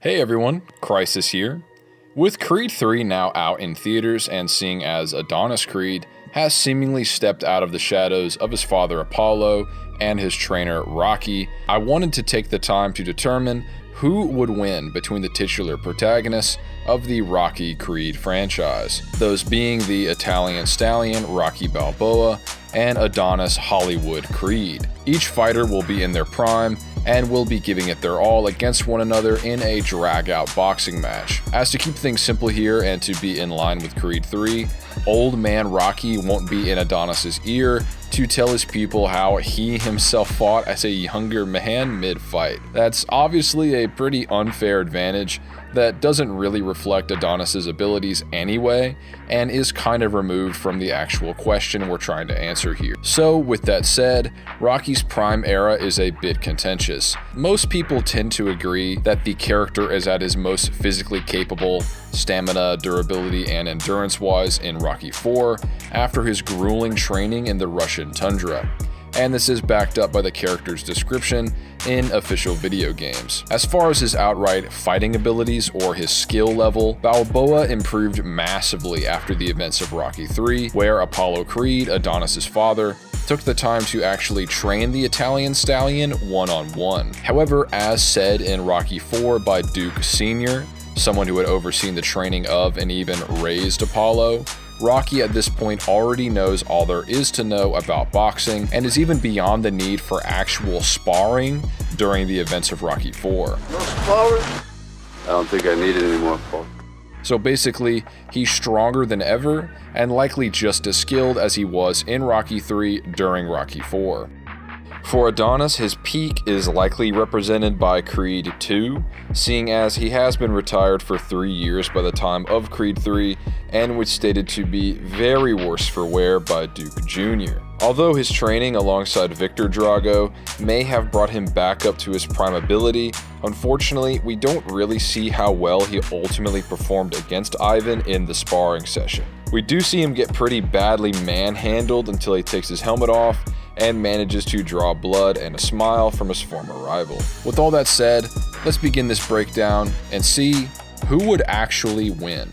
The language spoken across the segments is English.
Hey everyone, Crisis here. With Creed 3 now out in theaters and seeing as Adonis Creed has seemingly stepped out of the shadows of his father Apollo and his trainer Rocky, I wanted to take the time to determine who would win between the titular protagonists of the Rocky Creed franchise, those being the Italian stallion Rocky Balboa and Adonis Hollywood Creed. Each fighter will be in their prime and will be giving it their all against one another in a drag-out boxing match. As to keep things simple here and to be in line with Creed 3, old man Rocky won't be in Adonis's ear to tell his people how he himself fought as a younger man mid-fight. That's obviously a pretty unfair advantage that doesn't really reflect Adonis's abilities anyway, and is kind of removed from the actual question we're trying to answer here. So with that said, Rocky's prime era is a bit contentious. Most people tend to agree that the character is at his most physically capable, stamina, durability, and endurance-wise in Rocky IV after his grueling training in the Russian tundra. And this is backed up by the character's description in official video games. As far as his outright fighting abilities or his skill level, Balboa improved massively after the events of Rocky III, where Apollo Creed, Adonis's father, took the time to actually train the Italian stallion one-on-one. However, as said in Rocky IV by Duke Sr., someone who had overseen the training of and even raised Apollo, Rocky at this point already knows all there is to know about boxing and is even beyond the need for actual sparring during the events of Rocky IV. No sparring? I don't think I need it anymore, Paul. So basically, he's stronger than ever and likely just as skilled as he was in Rocky III during Rocky IV. For Adonis, his peak is likely represented by Creed 2, seeing as he has been retired for 3 years by the time of Creed 3 and was stated to be very worse for wear by Duke Jr. Although his training alongside Victor Drago may have brought him back up to his prime ability, unfortunately we don't really see how well he ultimately performed against Ivan in the sparring session. We do see him get pretty badly manhandled until he takes his helmet off and manages to draw blood and a smile from his former rival. With all that said, let's begin this breakdown and see who would actually win.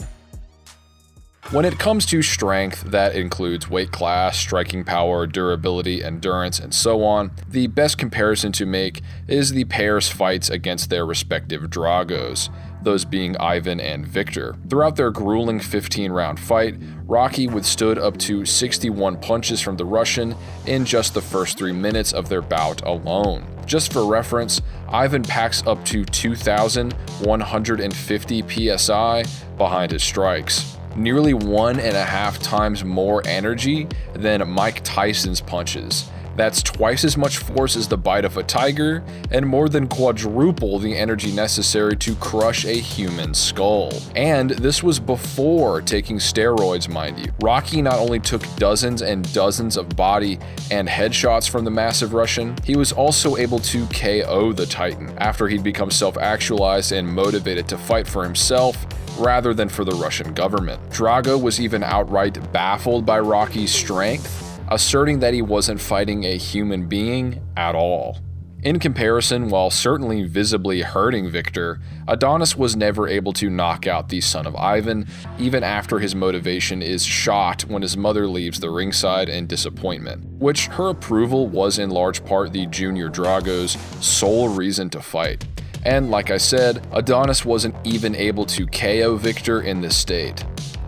When it comes to strength, that includes weight class, striking power, durability, endurance, and so on, the best comparison to make is the pair's fights against their respective Dragos, those being Ivan and Victor. Throughout their grueling 15-round fight, Rocky withstood up to 61 punches from the Russian in just the first 3 minutes of their bout alone. Just for reference, Ivan packs up to 2,150 psi behind his strikes, nearly 1.5 times more energy than Mike Tyson's punches. That's twice as much force as the bite of a tiger, and more than quadruple the energy necessary to crush a human skull. And this was before taking steroids, mind you. Rocky not only took dozens and dozens of body and headshots from the massive Russian, he was also able to KO the Titan after he'd become self-actualized and motivated to fight for himself rather than for the Russian government. Drago was even outright baffled by Rocky's strength, asserting that he wasn't fighting a human being at all. In comparison, while certainly visibly hurting Victor, Adonis was never able to knock out the son of Ivan, even after his motivation is shot when his mother leaves the ringside in disappointment, which her approval was in large part the Junior Drago's sole reason to fight. And like I said, Adonis wasn't even able to KO Victor in this state,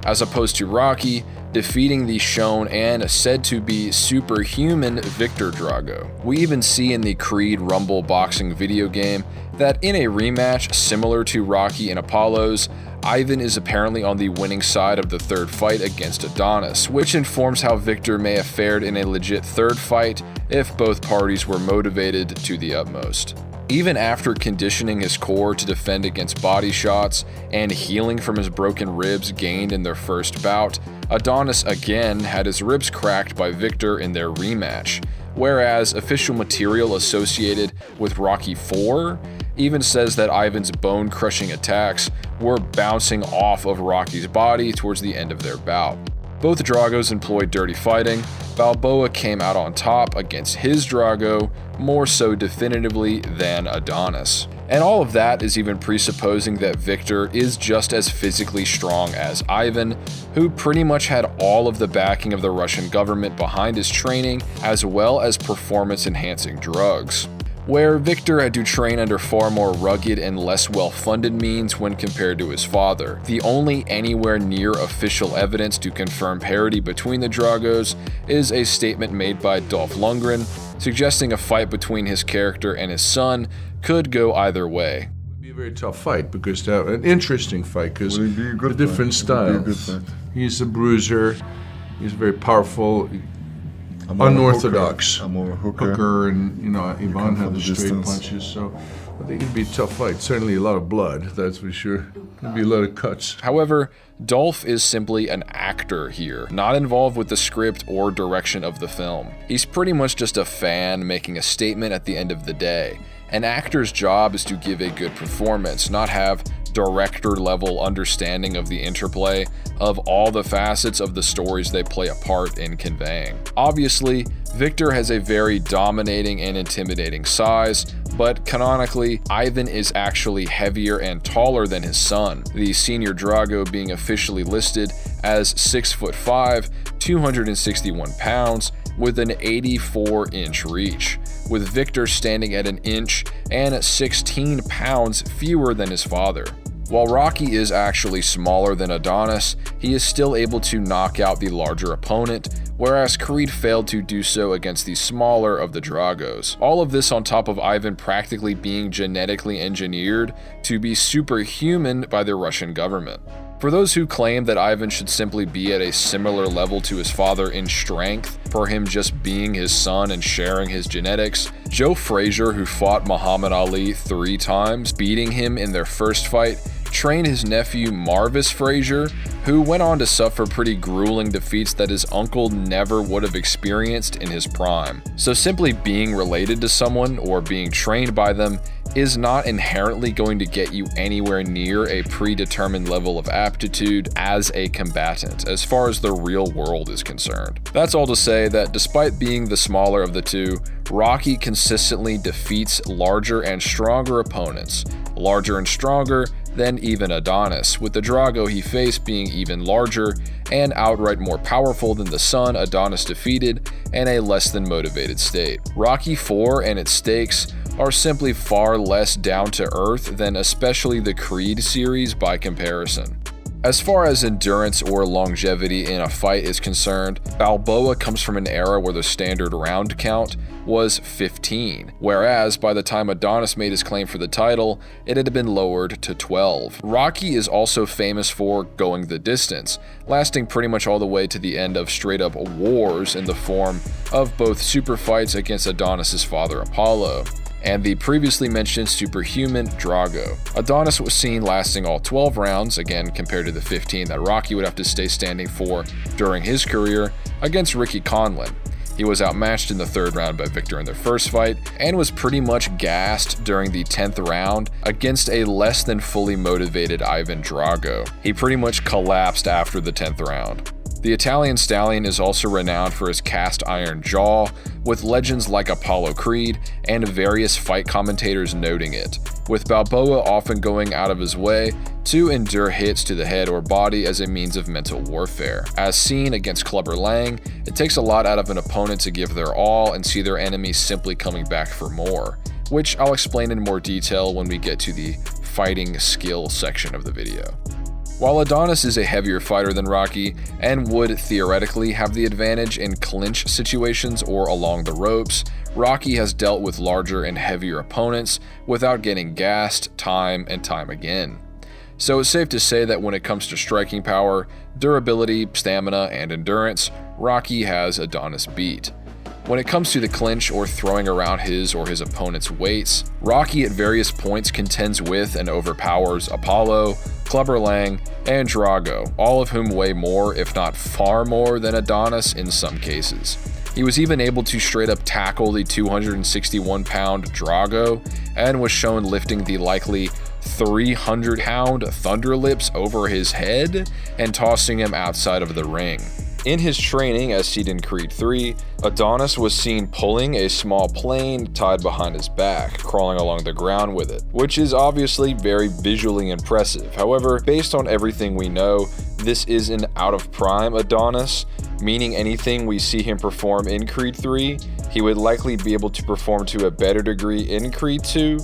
as opposed to Rocky defeating the shown and said to be superhuman Victor Drago. We even see in the Creed Rumble boxing video game that in a rematch similar to Rocky and Apollo's, Ivan is apparently on the winning side of the third fight against Adonis, which informs how Victor may have fared in a legit third fight if both parties were motivated to the utmost. Even after conditioning his core to defend against body shots and healing from his broken ribs gained in their first bout, Adonis again had his ribs cracked by Victor in their rematch, whereas official material associated with Rocky IV even says that Ivan's bone-crushing attacks were bouncing off of Rocky's body towards the end of their bout. Both Dragos employed dirty fighting. Balboa came out on top against his Drago more so definitively than Adonis. And all of that is even presupposing that Victor is just as physically strong as Ivan, who pretty much had all of the backing of the Russian government behind his training, as well as performance-enhancing drugs. Where Victor had to train under far more rugged and less well-funded means when compared to his father. The only anywhere near official evidence to confirm parity between the Dragos is a statement made by Dolph Lundgren, suggesting a fight between his character and his son could go either way. It would be a very tough fight, because an interesting fight, because the different styles. He's a bruiser, he's very powerful, unorthodox. I'm more hooker. Hooker, and Ivan had the straight punches, so I think it'd be a tough fight. Certainly a lot of blood, that's for sure. There'd be a lot of cuts. However, Dolph is simply an actor here, not involved with the script or direction of the film. He's pretty much just a fan making a statement at the end of the day. An actor's job is to give a good performance, not have director-level understanding of the interplay of all the facets of the stories they play a part in conveying. Obviously, Victor has a very dominating and intimidating size, but canonically, Ivan is actually heavier and taller than his son, the senior Drago being officially listed as 6'5", 261 pounds, with an 84-inch reach, with Victor standing at an inch and 16 pounds fewer than his father. While Rocky is actually smaller than Adonis, he is still able to knock out the larger opponent, whereas Creed failed to do so against the smaller of the Dragos. All of this on top of Ivan practically being genetically engineered to be superhuman by the Russian government. For those who claim that Ivan should simply be at a similar level to his father in strength, for him just being his son and sharing his genetics, Joe Frazier, who fought Muhammad Ali 3 times, beating him in their first fight, trained his nephew Marvis Frazier, who went on to suffer pretty grueling defeats that his uncle never would have experienced in his prime. So simply being related to someone or being trained by them is not inherently going to get you anywhere near a predetermined level of aptitude as a combatant, as far as the real world is concerned. That's all to say that despite being the smaller of the two, Rocky consistently defeats larger and stronger opponents, larger and stronger than even Adonis, with the Drago he faced being even larger and outright more powerful than the son Adonis defeated in a less than motivated state. Rocky IV and its stakes are simply far less down to earth than especially the Creed series by comparison. As far as endurance or longevity in a fight is concerned, Balboa comes from an era where the standard round count was 15, whereas by the time Adonis made his claim for the title, it had been lowered to 12. Rocky is also famous for going the distance, lasting pretty much all the way to the end of straight-up wars in the form of both super fights against Adonis's father Apollo and the previously mentioned superhuman Drago. Adonis was seen lasting all 12 rounds, again compared to the 15 that Rocky would have to stay standing for during his career, against Ricky Conlan. He was outmatched in the 3rd round by Victor in their first fight, and was pretty much gassed during the 10th round against a less than fully motivated Ivan Drago. He pretty much collapsed after the 10th round. The Italian stallion is also renowned for his cast iron jaw, with legends like Apollo Creed and various fight commentators noting it, with Balboa often going out of his way to endure hits to the head or body as a means of mental warfare. As seen against Clubber Lang, it takes a lot out of an opponent to give their all and see their enemies simply coming back for more, which I'll explain in more detail when we get to the fighting skill section of the video. While Adonis is a heavier fighter than Rocky and would theoretically have the advantage in clinch situations or along the ropes, Rocky has dealt with larger and heavier opponents without getting gassed time and time again. So it's safe to say that when it comes to striking power, durability, stamina, and endurance, Rocky has Adonis beat. When it comes to the clinch or throwing around his or his opponent's weights, Rocky at various points contends with and overpowers Apollo, Clubber Lang, and Drago, all of whom weigh more, if not far more, than Adonis in some cases. He was even able to straight up tackle the 261-pound Drago, and was shown lifting the likely 300-pound Thunderlips over his head and tossing him outside of the ring. In his training, as seen in Creed 3, Adonis was seen pulling a small plane tied behind his back, crawling along the ground with it, which is obviously very visually impressive. However, based on everything we know, this is an out-of-prime Adonis, meaning anything we see him perform in Creed 3, he would likely be able to perform to a better degree in Creed 2,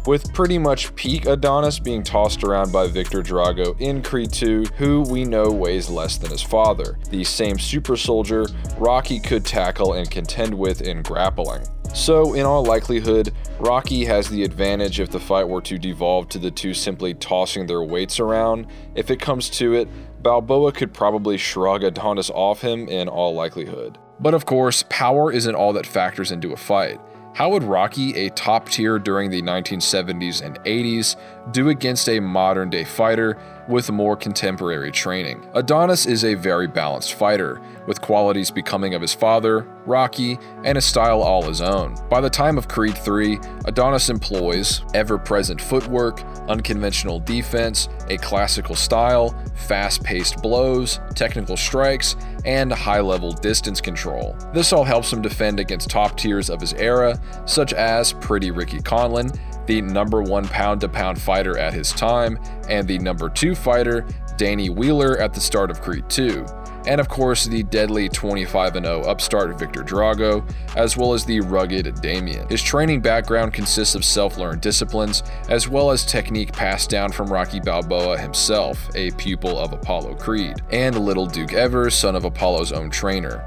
with pretty much peak Adonis being tossed around by Victor Drago in Creed 2, who we know weighs less than his father, the same super soldier Rocky could tackle and contend with in grappling. So, in all likelihood, Rocky has the advantage if the fight were to devolve to the two simply tossing their weights around. If it comes to it, Balboa could probably shrug Adonis off him in all likelihood. But of course, power isn't all that factors into a fight. How would Rocky, a top tier during the 1970s and 80s, do against a modern day fighter with more contemporary training? Adonis is a very balanced fighter, with qualities becoming of his father, Rocky, and a style all his own. By the time of Creed 3, Adonis employs ever-present footwork, unconventional defense, a classical style, fast-paced blows, technical strikes, and high-level distance control. This all helps him defend against top tiers of his era, such as Pretty Ricky Conlan, the #1 pound-to-pound fighter at his time, and the #2 fighter, Danny Wheeler, at the start of Creed 2. And of course the deadly 25-0 upstart Victor Drago, as well as the rugged Damien. His training background consists of self-learned disciplines, as well as technique passed down from Rocky Balboa himself, a pupil of Apollo Creed, and Little Duke Evers, son of Apollo's own trainer.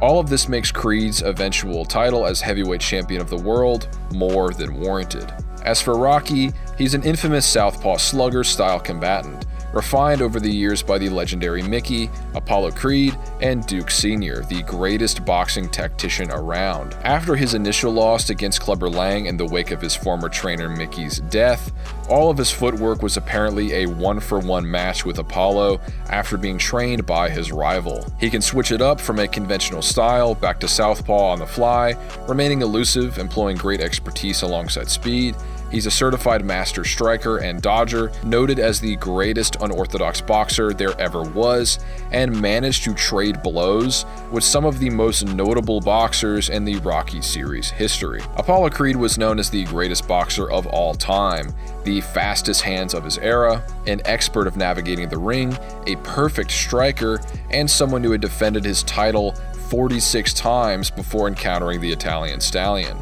All of this makes Creed's eventual title as heavyweight champion of the world more than warranted. As for Rocky, he's an infamous southpaw slugger-style combatant, refined over the years by the legendary Mickey, Apollo Creed, and Duke Sr., the greatest boxing tactician around. After his initial loss against Clubber Lang in the wake of his former trainer Mickey's death, all of his footwork was apparently a one-for-one match with Apollo after being trained by his rival. He can switch it up from a conventional style back to southpaw on the fly, remaining elusive, employing great expertise alongside speed. He's a certified master striker and dodger, noted as the greatest unorthodox boxer there ever was, and managed to trade blows with some of the most notable boxers in the Rocky series history. Apollo Creed was known as the greatest boxer of all time, the fastest hands of his era, an expert of navigating the ring, a perfect striker, and someone who had defended his title 46 times before encountering the Italian Stallion,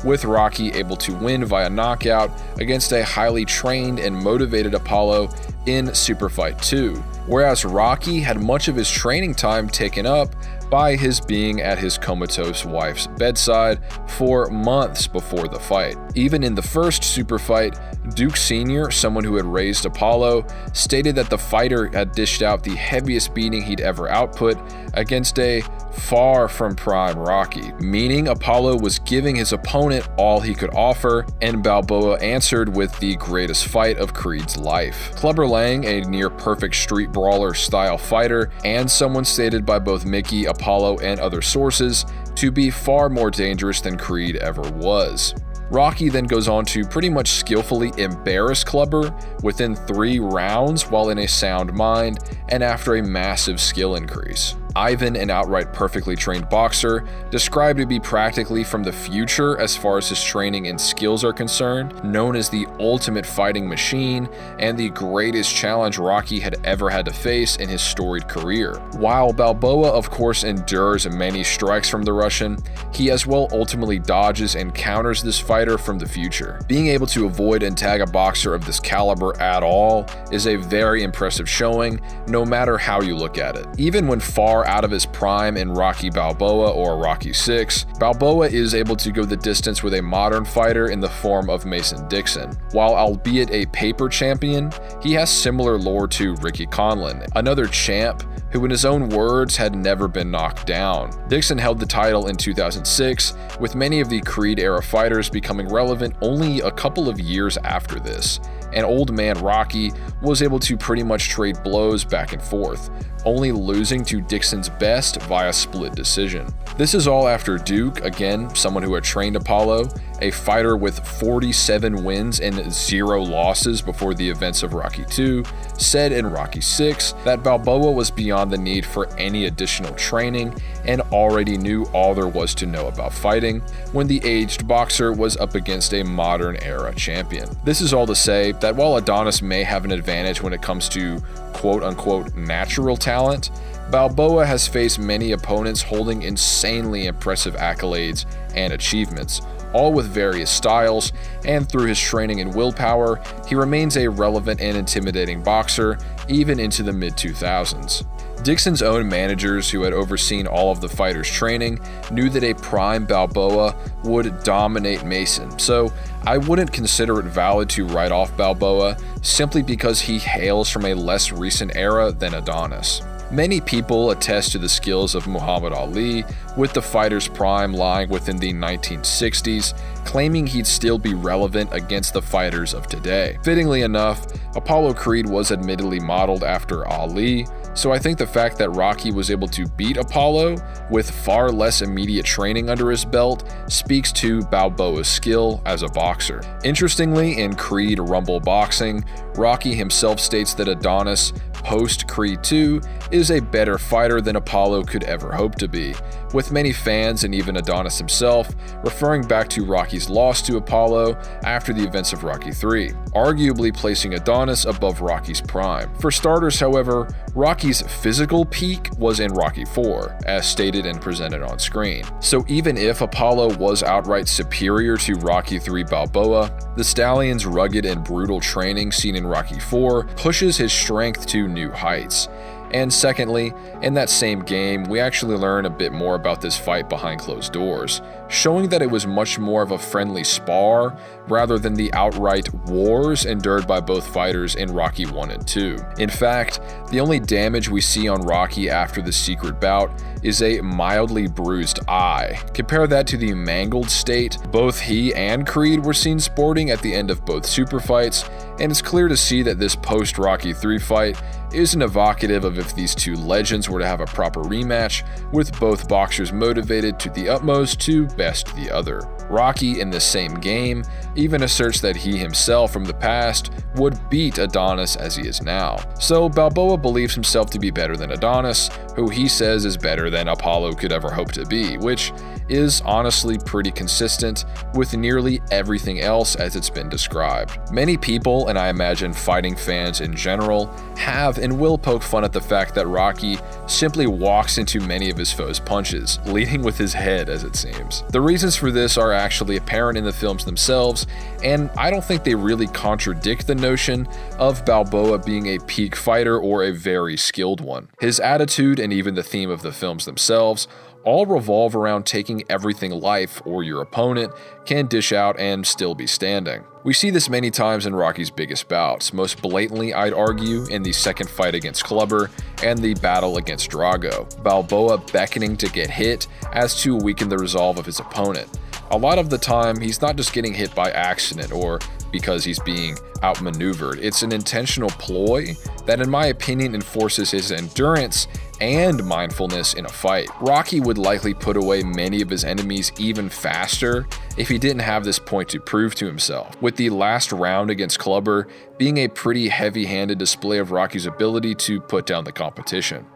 with Rocky able to win via knockout against a highly trained and motivated Apollo in Super Fight 2, whereas Rocky had much of his training time taken up by his being at his comatose wife's bedside for months before the fight. Even in the first Super Fight, Duke Sr., someone who had raised Apollo, stated that the fighter had dished out the heaviest beating he'd ever output against a far from prime Rocky, meaning Apollo was giving his opponent all he could offer, and Balboa answered with the greatest fight of Creed's life. Clubber Lang, a near-perfect street brawler style fighter, and someone stated by both Mickey, Apollo, and other sources to be far more dangerous than Creed ever was. Rocky then goes on to pretty much skillfully embarrass Clubber within 3 rounds while in a sound mind and after a massive skill increase. Ivan, an outright perfectly trained boxer, described to be practically from the future as far as his training and skills are concerned, known as the ultimate fighting machine and the greatest challenge Rocky had ever had to face in his storied career. While Balboa of course endures many strikes from the Russian, he as well ultimately dodges and counters this fighter from the future. Being able to avoid and tag a boxer of this caliber at all is a very impressive showing, no matter how you look at it. Even when far out of his prime in Rocky Balboa or Rocky 6, Balboa is able to go the distance with a modern fighter in the form of Mason Dixon. While albeit a paper champion, he has similar lore to Ricky Conlan, another champ who in his own words had never been knocked down. Dixon held the title in 2006, with many of the Creed-era fighters becoming relevant only a couple of years after this. and old man Rocky was able to pretty much trade blows back and forth, only losing to Dixon's best via split decision. This is all after Duke, again someone who had trained Apollo, a fighter with 47 wins and 0 losses before the events of Rocky II, said in Rocky VI that Balboa was beyond the need for any additional training and already knew all there was to know about fighting when the aged boxer was up against a modern era champion. This is all to say that while Adonis may have an advantage when it comes to quote-unquote natural talent, Balboa has faced many opponents holding insanely impressive accolades and achievements, all with various styles, and through his training and willpower, he remains a relevant and intimidating boxer even into the mid-2000s. Dixon's own managers, who had overseen all of the fighters' training, knew that a prime Balboa would dominate Mason, so I wouldn't consider it valid to write off Balboa simply because he hails from a less recent era than Adonis. Many people attest to the skills of Muhammad Ali, with the fighter's prime lying within the 1960s, claiming he'd still be relevant against the fighters of today. Fittingly enough, Apollo Creed was admittedly modeled after Ali, so I think the fact that Rocky was able to beat Apollo with far less immediate training under his belt speaks to Balboa's skill as a boxer. Interestingly, in Creed Rumble Boxing, Rocky himself states that Adonis, post-Creed II, is a better fighter than Apollo could ever hope to be, with many fans and even Adonis himself referring back to Rocky's loss to Apollo after the events of Rocky III, arguably placing Adonis above Rocky's prime. For starters, however, Rocky's physical peak was in Rocky IV, as stated and presented on screen. So even if Apollo was outright superior to Rocky III Balboa, the Stallion's rugged and brutal training seen in Rocky IV pushes his strength to new heights. And secondly, in that same game, we actually learn a bit more about this fight behind closed doors, showing that it was much more of a friendly spar rather than the outright wars endured by both fighters in Rocky I and II. In fact, the only damage we see on Rocky after the secret bout is a mildly bruised eye. Compare that to the mangled state both he and Creed were seen sporting at the end of both super fights, and it's clear to see that this post-Rocky III fight isn't evocative of if these two legends were to have a proper rematch, with both boxers motivated to the utmost to best the other. Rocky, in this same game, even asserts that he himself from the past would beat Adonis as he is now. So Balboa believes himself to be better than Adonis, who he says is better than Apollo could ever hope to be, which is honestly pretty consistent with nearly everything else as it's been described. Many people, and I imagine fighting fans in general, have and will poke fun at the fact that Rocky simply walks into many of his foes' punches, leading with his head as it seems. The reasons for this are actually apparent in the films themselves, and I don't think they really contradict the notion of Balboa being a peak fighter or a very skilled one. His attitude and even the theme of the films themselves all revolve around taking everything life or your opponent can dish out and still be standing. We see this many times in Rocky's biggest bouts, most blatantly I'd argue in the second fight against Clubber and the battle against Drago, Balboa beckoning to get hit as to weaken the resolve of his opponent. A lot of the time, he's not just getting hit by accident or because he's being outmaneuvered. It's an intentional ploy that, in my opinion, enforces his endurance and mindfulness in a fight. Rocky would likely put away many of his enemies even faster if he didn't have this point to prove to himself, with the last round against Clubber being a pretty heavy-handed display of Rocky's ability to put down the competition.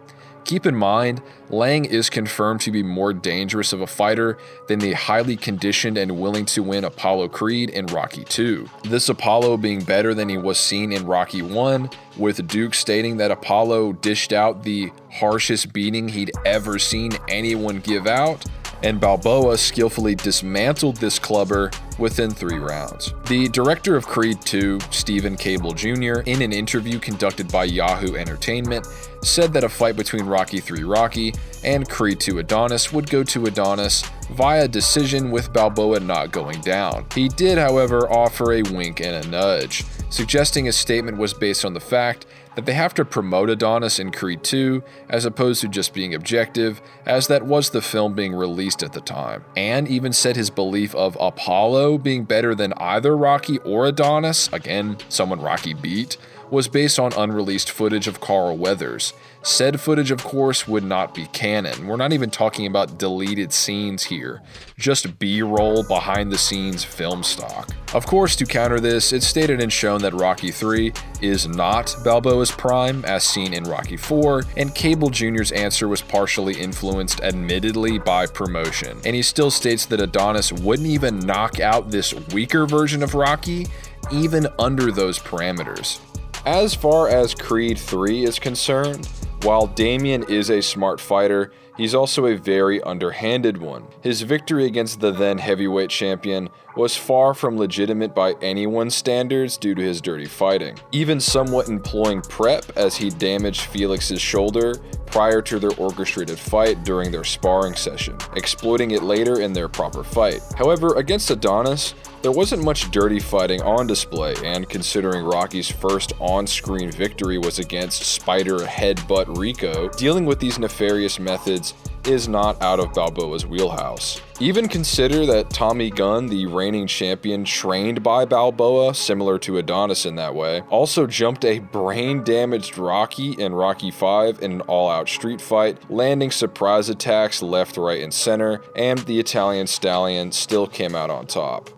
Keep in mind, Lang is confirmed to be more dangerous of a fighter than the highly conditioned and willing to win Apollo Creed in Rocky II. This Apollo being better than he was seen in Rocky I, with Duke stating that Apollo dished out the harshest beating he'd ever seen anyone give out, and Balboa skillfully dismantled this Clubber within 3 rounds. The director of Creed II, Stephen Caple Jr., in an interview conducted by Yahoo Entertainment, said that a fight between Rocky III Rocky and Creed II Adonis would go to Adonis via decision, with Balboa not going down. He did, however, offer a wink and a nudge, suggesting his statement was based on the fact that they have to promote Adonis in Creed 2 as opposed to just being objective, as that was the film being released at the time, and even said his belief of Apollo being better than either Rocky or Adonis, again, someone Rocky beat, was based on unreleased footage of Carl Weathers. Said footage, of course, would not be canon. We're not even talking about deleted scenes here, just B-roll behind-the-scenes film stock. Of course, to counter this, it's stated and shown that Rocky 3 is not Balboa's prime, as seen in Rocky 4, and Caple Jr.'s answer was partially influenced, admittedly, by promotion. And he still states that Adonis wouldn't even knock out this weaker version of Rocky, even under those parameters. As far as Creed 3 is concerned, while Damien is a smart fighter, he's also a very underhanded one. His victory against the then heavyweight champion was far from legitimate by anyone's standards due to his dirty fighting, even somewhat employing prep as he damaged Felix's shoulder prior to their orchestrated fight during their sparring session, exploiting it later in their proper fight. However, against Adonis, there wasn't much dirty fighting on display, and considering Rocky's first on-screen victory was against Spider Headbutt Rico, dealing with these nefarious methods is not out of Balboa's wheelhouse. Even consider that Tommy Gunn, the reigning champion trained by Balboa, similar to Adonis in that way, also jumped a brain-damaged Rocky in Rocky 5 in an all-out street fight, landing surprise attacks left, right, and center, and the Italian Stallion still came out on top.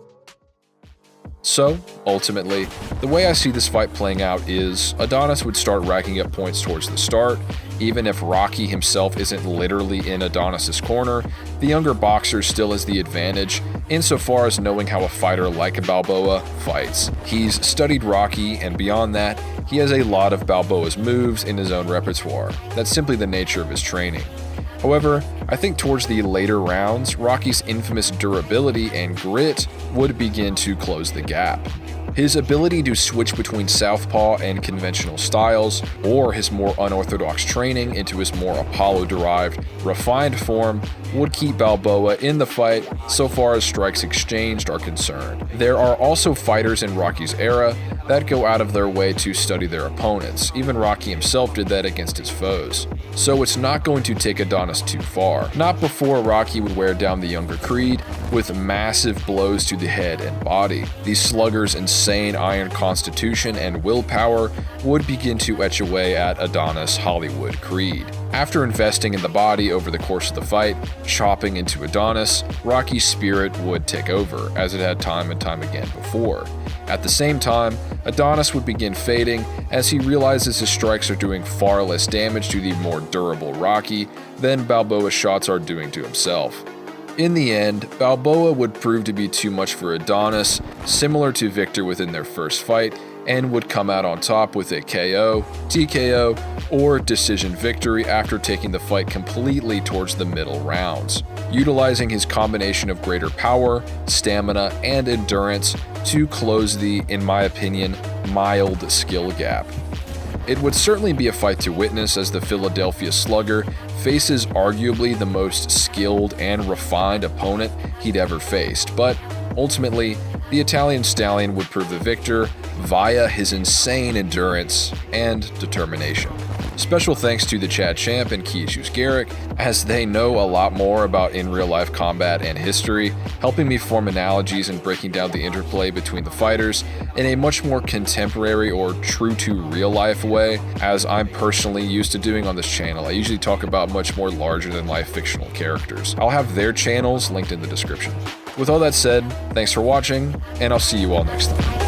So, ultimately, the way I see this fight playing out is Adonis would start racking up points towards the start. Even if Rocky himself isn't literally in Adonis's corner, the younger boxer still has the advantage insofar as knowing how a fighter like Balboa fights. He's studied Rocky, and beyond that, he has a lot of Balboa's moves in his own repertoire. That's simply the nature of his training. However, I think towards the later rounds, Rocky's infamous durability and grit would begin to close the gap. His ability to switch between southpaw and conventional styles, or his more unorthodox training into his more Apollo-derived, refined form, would keep Balboa in the fight so far as strikes exchanged are concerned. There are also fighters in Rocky's era that go out of their way to study their opponents. Even Rocky himself did that against his foes. So it's not going to take Adonis too far. Not before Rocky would wear down the younger Creed with massive blows to the head and body. These sluggers' insane iron constitution and willpower would begin to etch away at Adonis Hollywood Creed. After investing in the body over the course of the fight, chopping into Adonis, Rocky's spirit would take over, as it had time and time again before. At the same time, Adonis would begin fading as he realizes his strikes are doing far less damage to the more durable Rocky than Balboa's shots are doing to himself. In the end, Balboa would prove to be too much for Adonis, similar to Victor within their first fight, and would come out on top with a KO, TKO, or decision victory after taking the fight completely towards the middle rounds, utilizing his combination of greater power, stamina, and endurance to close the, in my opinion, mild skill gap. It would certainly be a fight to witness as the Philadelphia Slugger faces arguably the most skilled and refined opponent he'd ever faced, but ultimately, the Italian Stallion would prove the victor via his insane endurance and determination. Special thanks to the Chad Champ and Keishu's Garrick, as they know a lot more about in real life combat and history, helping me form analogies and breaking down the interplay between the fighters in a much more contemporary or true to real life way, as I'm personally used to doing on this channel. I usually talk about much more larger than life fictional characters. I'll have their channels linked in the description. With all that said, thanks for watching, and I'll see you all next time.